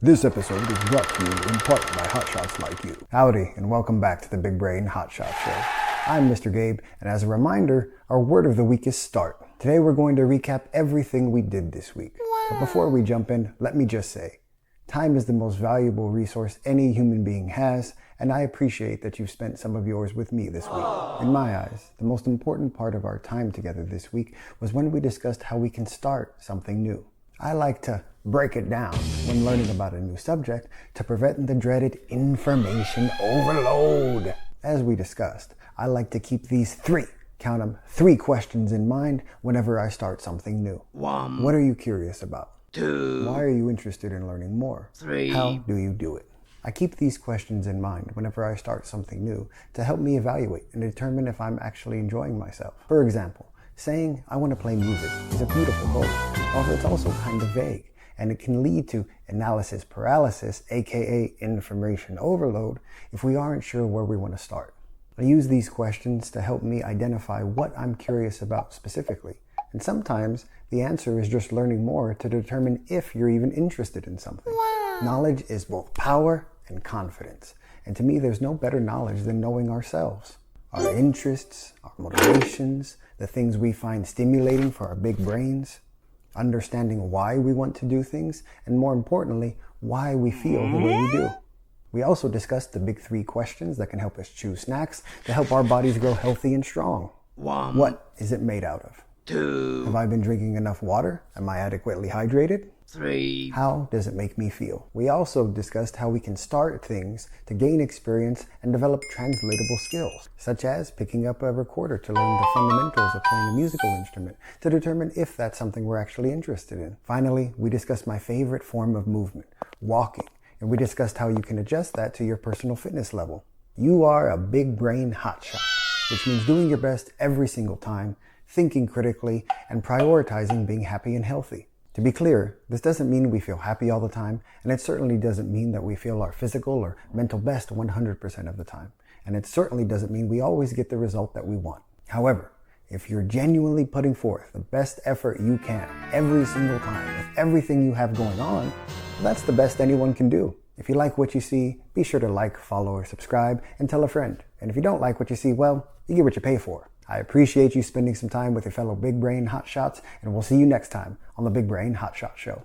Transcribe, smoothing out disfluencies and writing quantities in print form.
This episode is brought to you in part by hotshots like you. Howdy, and welcome back to the Big Brain Hotshot Show. I'm Mr. Gabe, and as a reminder, our word of the week is start. Today we're going to recap everything we did this week. But before we jump in, let me just say, time is the most valuable resource any human being has, and I appreciate that you've spent some of yours with me this week. In my eyes, the most important part of our time together this week was when we discussed how we can start something new. I like to break it down when learning about a new subject to prevent the dreaded information overload. As we discussed, I like to keep these three questions in mind whenever I start something new. 1. What are you curious about? 2. Why are you interested in learning more? 3. How do you do it? I keep these questions in mind whenever I start something new to help me evaluate and determine if I'm actually enjoying myself. For example, saying I want to play music is a beautiful goal. However, it's also kind of vague, and it can lead to analysis paralysis, aka information overload, if we aren't sure where we want to start. I use these questions to help me identify what I'm curious about specifically, and sometimes the answer is just learning more to determine if you're even interested in something. Knowledge is both power and confidence, and to me there's no better knowledge than knowing ourselves. Our interests, our motivations, the things we find stimulating for our big brains, understanding why we want to do things, and more importantly, why we feel the way we do. We also discussed the big 3 questions that can help us choose snacks to help our bodies grow healthy and strong. 1. What is it made out of? 2. Have I been drinking enough water? Am I adequately hydrated? 3. How does it make me feel? We also discussed how we can start things to gain experience and develop translatable skills, such as picking up a recorder to learn the fundamentals of playing a musical instrument to determine if that's something we're actually interested in. Finally, we discussed my favorite form of movement, walking, and we discussed how you can adjust that to your personal fitness level. You are a big brain hotshot, which means doing your best every single time, thinking critically, and prioritizing being happy and healthy. To be clear, this doesn't mean we feel happy all the time, and it certainly doesn't mean that we feel our physical or mental best 100% of the time. And it certainly doesn't mean we always get the result that we want. However, if you're genuinely putting forth the best effort you can every single time with everything you have going on, that's the best anyone can do. If you like what you see, be sure to like, follow, or subscribe, and tell a friend. And if you don't like what you see, well, you get what you pay for. I appreciate you spending some time with your fellow Big Brain Hotshots, and we'll see you next time on the Big Brain Hotshot Show.